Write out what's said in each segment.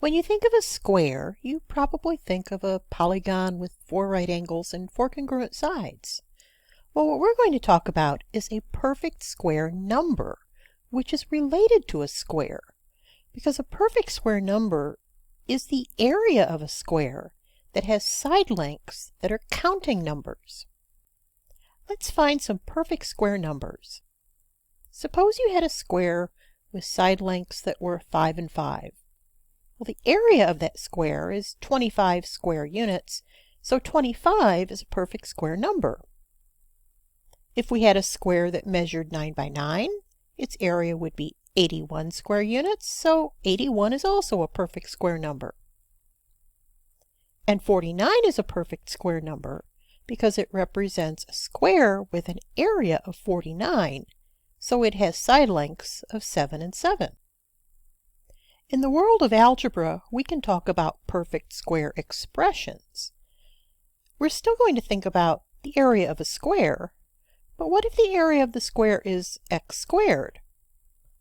When you think of a square, you probably think of a polygon with 4 right angles and 4 congruent sides. Well, what we're going to talk about is a perfect square number, which is related to a square, because a perfect square number is the area of a square that has side lengths that are counting numbers. Let's find some perfect square numbers. Suppose you had a square with side lengths that were 5 and 5. Well, the area of that square is 25 square units, so 25 is a perfect square number. If we had a square that measured 9 by 9, its area would be 81 square units, so 81 is also a perfect square number. And 49 is a perfect square number because it represents a square with an area of 49, so it has side lengths of 7 and 7. In the world of algebra, we can talk about perfect square expressions. We're still going to think about the area of a square, but what if the area of the square is x squared?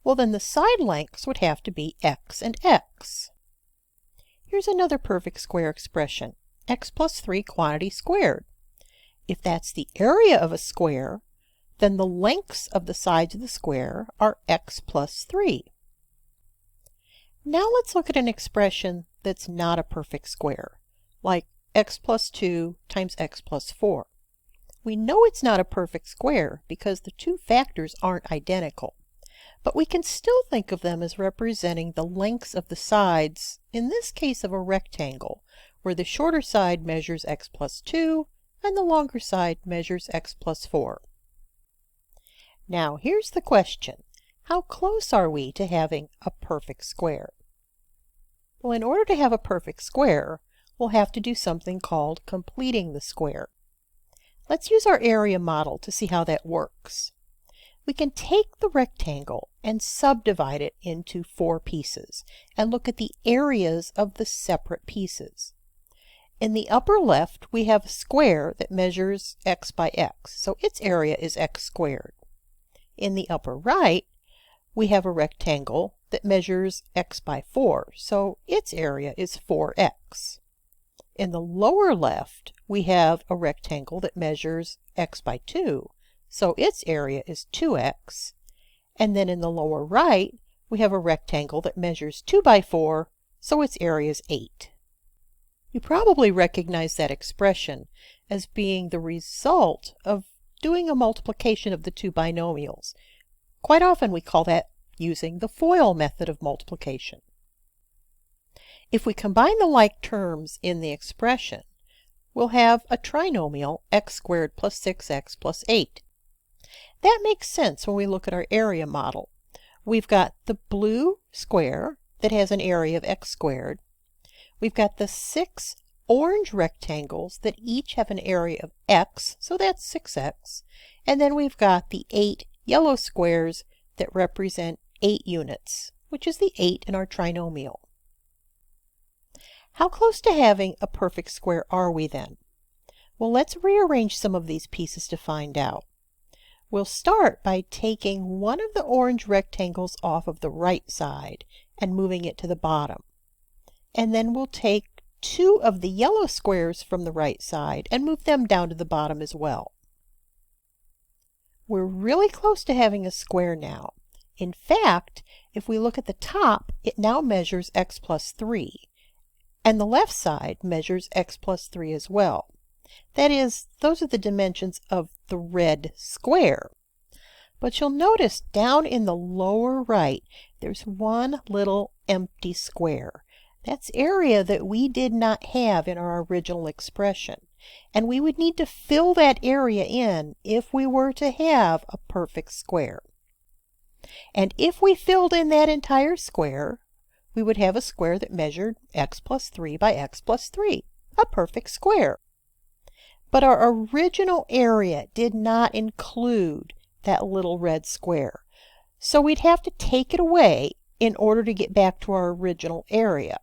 Well, then the side lengths would have to be x and x. Here's another perfect square expression, x plus 3 quantity squared. If that's the area of a square, then the lengths of the sides of the square are x plus 3. Now let's look at an expression that's not a perfect square, like x plus 2 times x plus 4. We know it's not a perfect square because the two factors aren't identical, but we can still think of them as representing the lengths of the sides, in this case of a rectangle, where the shorter side measures x plus 2 and the longer side measures x plus 4. Now here's the question. How close are we to having a perfect square? Well, in order to have a perfect square, we'll have to do something called completing the square. Let's use our area model to see how that works. We can take the rectangle and subdivide it into 4 pieces and look at the areas of the separate pieces. In the upper left, we have a square that measures x by x, so its area is x squared. In the upper right, we have a rectangle that measures x by 4, so its area is 4x. In the lower left, we have a rectangle that measures x by 2, so its area is 2x. And then in the lower right, we have a rectangle that measures 2 by 4, so its area is 8. You probably recognize that expression as being the result of doing a multiplication of the two binomials. Quite often we call that using the FOIL method of multiplication. If we combine the like terms in the expression, we'll have a trinomial x squared plus 6x plus 8. That makes sense when we look at our area model. We've got the blue square that has an area of x squared. We've got the 6 orange rectangles that each have an area of x, so that's 6x. And then we've got the 8 yellow squares that represent 8 units, which is the 8 in our trinomial. How close to having a perfect square are we then? Well, let's rearrange some of these pieces to find out. We'll start by taking one of the orange rectangles off of the right side and moving it to the bottom. And then we'll take 2 of the yellow squares from the right side and move them down to the bottom as well. We're really close to having a square now. In fact, if we look at the top, it now measures x plus 3, and the left side measures x plus 3 as well. That is, those are the dimensions of the red square. But you'll notice down in the lower right, there's one little empty square. That's area that we did not have in our original expression, and we would need to fill that area in if we were to have a perfect square. And if we filled in that entire square, we would have a square that measured x plus 3 by x plus 3, a perfect square. But our original area did not include that little red square, so we'd have to take it away in order to get back to our original area,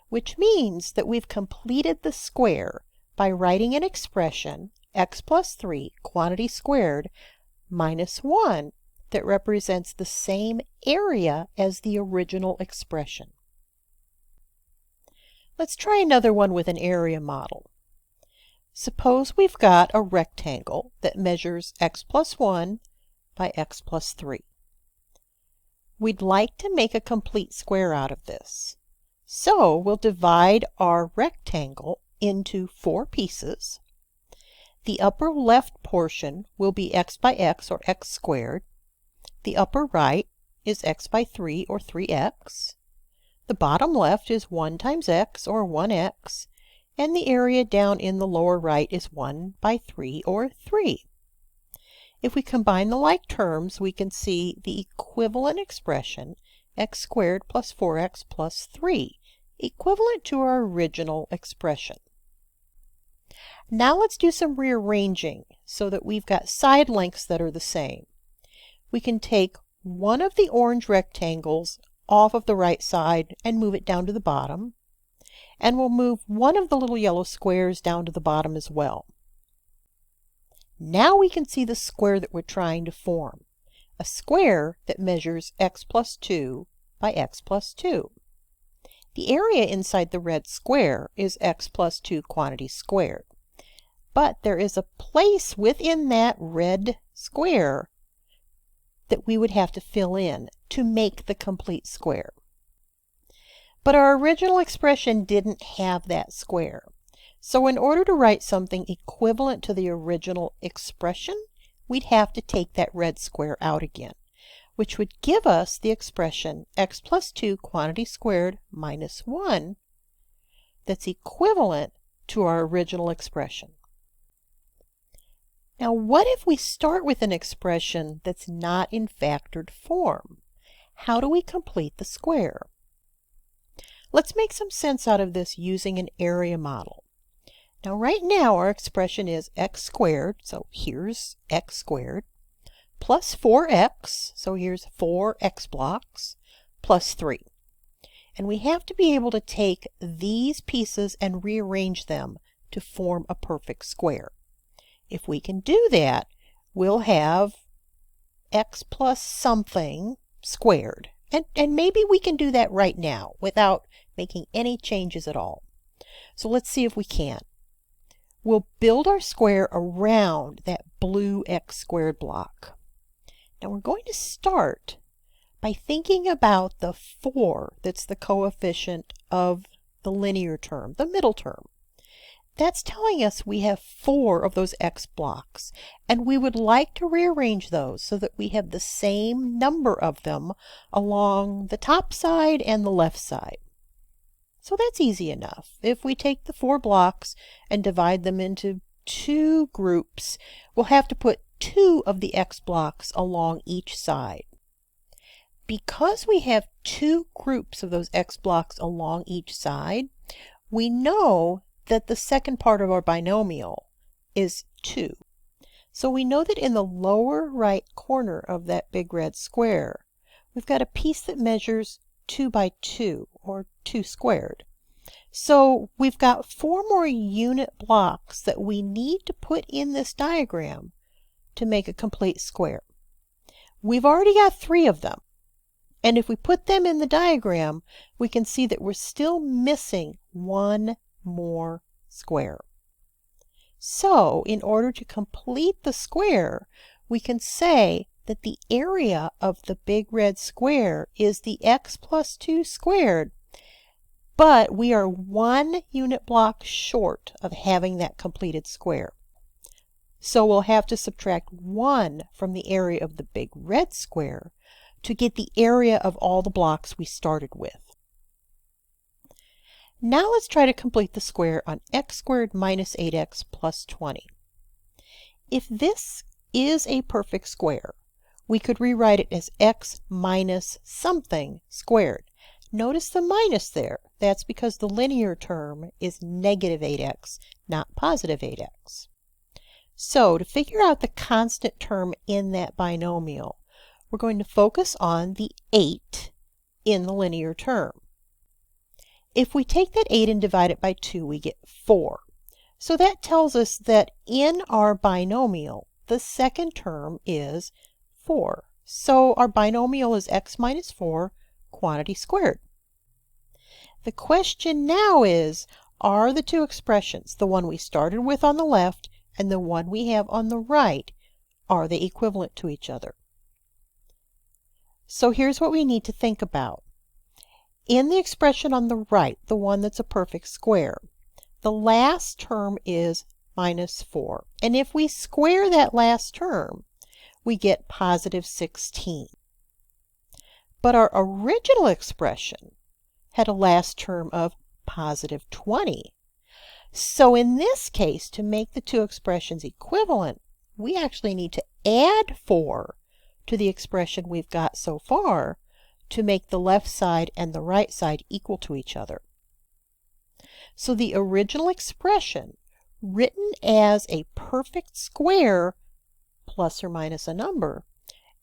which means that we've completed the square by writing an expression, x plus 3 quantity squared minus 1, that represents the same area as the original expression. Let's try another one with an area model. Suppose we've got a rectangle that measures x plus 1 by x plus 3. We'd like to make a complete square out of this. So we'll divide our rectangle into 4 pieces. The upper left portion will be x by x, or x squared. The upper right is x by 3, or 3x. The bottom left is 1 times x, or 1x. And the area down in the lower right is 1 by 3, or 3. If we combine the like terms, we can see the equivalent expression, x squared plus 4x plus 3, equivalent to our original expression. Now let's do some rearranging so that we've got side lengths that are the same. We can take one of the orange rectangles off of the right side and move it down to the bottom. And we'll move one of the little yellow squares down to the bottom as well. Now we can see the square that we're trying to form, a square that measures x plus 2 by x plus 2. The area inside the red square is x plus 2 quantity squared. But there is a place within that red square that we would have to fill in to make the complete square. But our original expression didn't have that square. So in order to write something equivalent to the original expression, we'd have to take that red square out again, which would give us the expression x plus 2 quantity squared minus 1 that's equivalent to our original expression. Now what if we start with an expression that's not in factored form? How do we complete the square? Let's make some sense out of this using an area model. Now right now our expression is x squared, so here's x squared, plus 4x, so here's 4 x blocks, plus 3. And we have to be able to take these pieces and rearrange them to form a perfect square. If we can do that, we'll have x plus something squared. And maybe we can do that right now without making any changes at all. So let's see if we can. We'll build our square around that blue x squared block. Now we're going to start by thinking about the 4 that's the coefficient of the linear term, the middle term. That's telling us we have 4 of those x blocks, and we would like to rearrange those so that we have the same number of them along the top side and the left side. So that's easy enough. If we take the 4 blocks and divide them into 2 groups, we'll have to put 2 of the x blocks along each side. Because we have 2 groups of those x blocks along each side, we know that the second part of our binomial is 2. So we know that in the lower right corner of that big red square, we've got a piece that measures 2 by 2, or 2 squared. So we've got 4 more unit blocks that we need to put in this diagram to make a complete square. We've already got 3 of them. And if we put them in the diagram, we can see that we're still missing 1 more square. So, in order to complete the square, we can say that the area of the big red square is the x plus 2 squared, but we are 1 unit block short of having that completed square. So we'll have to subtract 1 from the area of the big red square to get the area of all the blocks we started with. Now let's try to complete the square on x squared minus 8x plus 20. If this is a perfect square, we could rewrite it as x minus something squared. Notice the minus there. That's because the linear term is negative 8x, not positive 8x. So to figure out the constant term in that binomial, we're going to focus on the 8 in the linear term. If we take that 8 and divide it by 2, we get 4. So that tells us that in our binomial, the second term is 4. So our binomial is x minus 4 quantity squared. The question now is, are the two expressions, the one we started with on the left and the one we have on the right, are they equivalent to each other? So here's what we need to think about. In the expression on the right, the one that's a perfect square, the last term is minus 4. And if we square that last term, we get positive 16. But our original expression had a last term of positive 20. So in this case, to make the two expressions equivalent, we actually need to add 4 to the expression we've got so far to make the left side and the right side equal to each other. So the original expression, written as a perfect square plus or minus a number,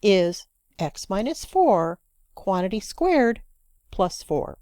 is x minus 4 quantity squared plus 4.